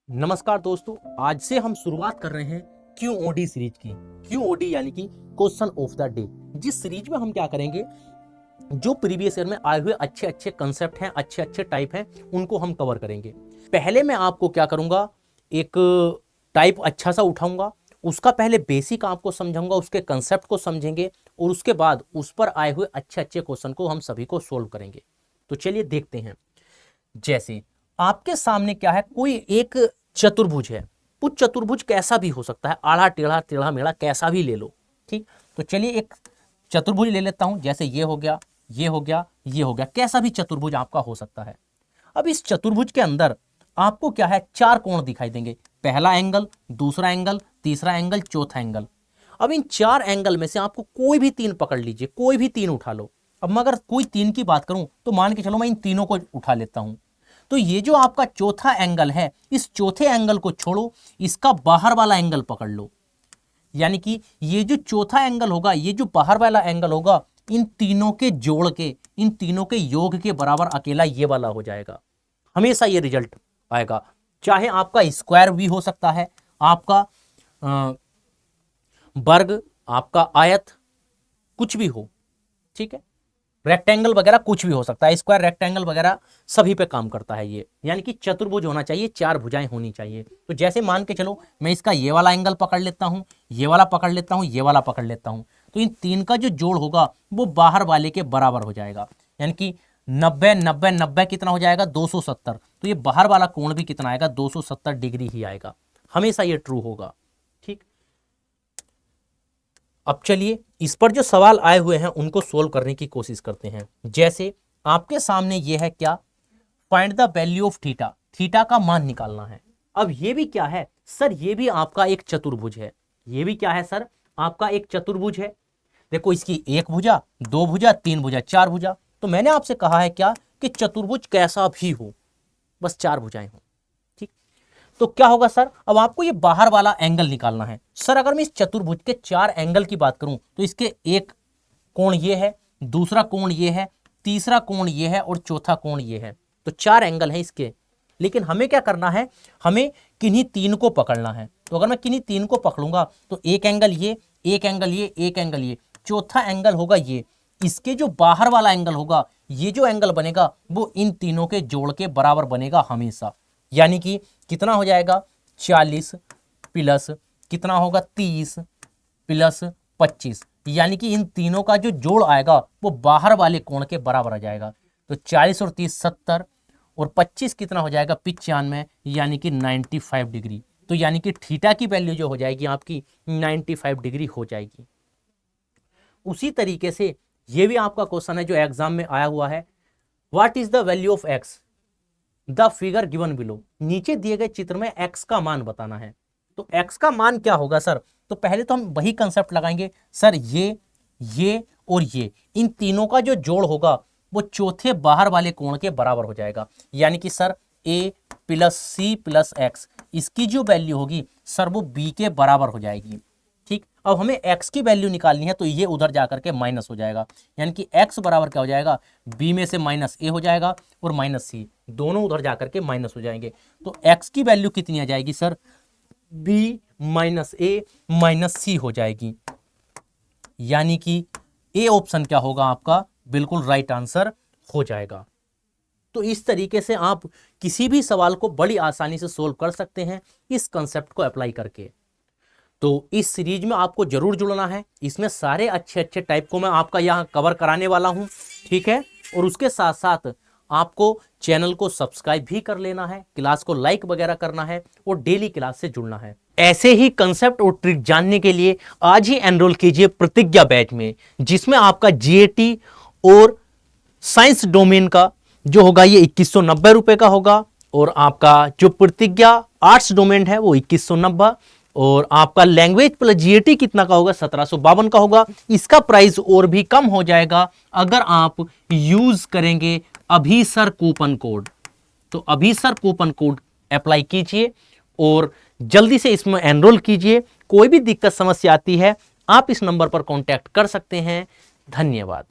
नमस्कार दोस्तों, आज से हम शुरुआत कर रहे हैं क्यूओडी सीरीज की। क्यूओडी यानी कि क्वेश्चन ऑफ द डे। जिस सीरीज में हम क्या करेंगे, जो प्रीवियस ईयर में आए हुए अच्छे अच्छे कंसेप्ट हैं, अच्छे अच्छे टाइप हैं, उनको हम कवर करेंगे। पहले मैं आपको क्या करूंगा, एक टाइप अच्छा सा उठाऊंगा, उसका पहले बेसिक आपको समझाऊंगा, उसके कंसेप्ट को समझेंगे और उसके बाद उस पर आए हुए अच्छे अच्छे क्वेश्चन को हम सभी को सोल्व करेंगे। तो चलिए देखते हैं। जैसे आपके सामने क्या है, कोई एक चतुर्भुज है। वो चतुर्भुज कैसा भी हो सकता है, आड़ा टेढ़ा टेढ़ा मेढ़ा कैसा भी ले लो। ठीक, तो चलिए एक चतुर्भुज ले लेता हूं। जैसे ये हो गया, ये हो गया, ये हो गया, कैसा भी चतुर्भुज आपका हो सकता है। अब इस चतुर्भुज के अंदर आपको क्या है, चार कोण दिखाई देंगे। पहला एंगल, दूसरा एंगल, तीसरा एंगल, चौथा एंगल। अब इन चार एंगल में से आपको कोई भी तीन पकड़ लीजिए, कोई भी तीन उठा लो। अब मैं अगर कोई तीन की बात करूं तो मान के चलो मैं इन तीनों को उठा लेता हूं। तो ये जो आपका चौथा एंगल है, इस चौथे एंगल को छोड़ो, इसका बाहर वाला एंगल पकड़ लो। यानी कि ये जो चौथा एंगल होगा, ये जो बाहर वाला एंगल होगा, इन तीनों के जोड़ के, इन तीनों के योग के बराबर अकेला ये वाला हो जाएगा। हमेशा ये रिजल्ट आएगा। चाहे आपका स्क्वायर भी हो सकता है, आपका वर्ग, आपका आयत, कुछ भी हो। ठीक है, रेक्टेंगल वगैरह कुछ भी हो सकता है, स्क्वायर रेक्टेंगल वगैरह सभी पे काम करता है ये। यानी कि चतुर्भुज होना चाहिए, चार भुजाएं होनी चाहिए। तो जैसे मान के चलो मैं इसका ये वाला एंगल पकड़ लेता हूं, ये वाला पकड़ लेता हूं, ये वाला पकड़ लेता हूं, तो इन तीन का जो जोड़ होगा वो बाहर वाले के बराबर हो जाएगा। यानी कि 90 90 90 कितना हो जाएगा, 270। तो ये बाहर वाला कोण भी कितना आएगा, 270 डिग्री ही आएगा। हमेशा ये ट्रू होगा। ठीक, अब चलिए इस पर जो सवाल आए हुए हैं उनको सोल्व करने की कोशिश करते हैं। जैसे आपके सामने ये है क्या, find the value of theta, theta का मान निकालना है। अब ये भी क्या है सर, ये भी आपका एक चतुर्भुज है। ये भी क्या है सर, आपका एक चतुर्भुज है। देखो इसकी एक भुजा, दो भुजा, तीन भुजा, चार भुजा। तो मैंने आपसे कहा है क्या कि चतुर्भुज कैसा भी हो, बस चार भुजाएं हो। ठीक, तो क्या होगा सर, अब आपको ये बाहर वाला एंगल निकालना है। सर अगर मैं इस चतुर्भुज के चार एंगल की बात करूं तो इसके एक कोण ये है, दूसरा कोण ये है, तीसरा कोण ये है और चौथा कोण ये है। तो चार एंगल है इसके। लेकिन हमें क्या करना है, हमें किन्हीं तीन को पकड़ना है। तो अगर मैं किन्हीं तीन को पकड़ूंगा तो एक एंगल ये, एक एंगल ये, एक एंगल ये, चौथा एंगल होगा ये। इसके जो बाहर वाला एंगल होगा, ये जो एंगल बनेगा वो इन तीनों के जोड़ के बराबर बनेगा हमेशा। यानी कि कितना हो जाएगा, 40 प्लस कितना होगा, 30 प्लस 25। यानी कि इन तीनों का जो जोड़ आएगा वो बाहर वाले कोण के बराबर आ जाएगा। तो 40 और 30 70 और 25 कितना हो जाएगा, 95, यानी कि 95 डिग्री। तो यानी कि थीटा की वैल्यू जो हो जाएगी आपकी 95 डिग्री हो जाएगी। उसी तरीके से ये भी आपका क्वेश्चन है जो एग्जाम में आया हुआ है। What is the value of x, the figure given below. नीचे दिए गए चित्र में x का मान बताना है। तो x का मान क्या होगा सर, तो पहले तो हम वही कंसेप्ट लगाएंगे। सर ये और ये, इन तीनों का जो जोड़ होगा वो चौथे बाहर वाले कोण के बराबर हो जाएगा। यानी कि sir a plus c plus x, इसकी जो वैल्यू होगी सर वो b के बराबर हो जाएगी। ठीक, अब हमें x की वैल्यू निकालनी है तो ये उधर जाकर के माइनस हो जाएगा। यानी कि x बराबर क्या हो जाएगा, b में से माइनस a हो जाएगा और माइनस c, दोनों उधर जाकर के माइनस हो जाएंगे। तो x की वैल्यू कितनी आ जाएगी sir, b minus a minus c हो जाएगी। यानी कि a ऑप्शन क्या होगा आपका, बिल्कुल राइट आंसर हो जाएगा। तो इस तरीके से आप किसी भी सवाल को बड़ी आसानी से सोल्व कर सकते हैं इस कंसेप्ट को अप्लाई करके। तो इस सीरीज में आपको जरूर जुड़ना है। इसमें सारे अच्छे अच्छे टाइप को मैं आपका यहाँ कवर कराने वाला हूँ। ठीक है, और उसके साथ साथ आपको चैनल को सब्सक्राइब भी कर लेना है, क्लास को लाइक वगैरह करना है और डेली क्लास से जुड़ना है। ऐसे ही कंसेप्ट और ट्रिक जानने के लिए आज ही एनरोल कीजिए प्रतिज्ञा बैच में, जिसमें आपका जीएटी और साइंस डोमेन का जो होगा ये 2190 रुपए का होगा, और आपका जो प्रतिज्ञा आर्ट्स डोमेन है वो 2190, और आपका लैंग्वेज प्लस जीएटी कितना का होगा, 1752 का होगा। इसका प्राइस और भी कम हो जाएगा अगर आप यूज करेंगे अभी सर कूपन कोड। तो अभी सर कूपन कोड अप्लाई कीजिए और जल्दी से इसमें एनरोल कीजिए। कोई भी दिक्कत समस्या आती है आप इस नंबर पर कांटेक्ट कर सकते हैं। धन्यवाद।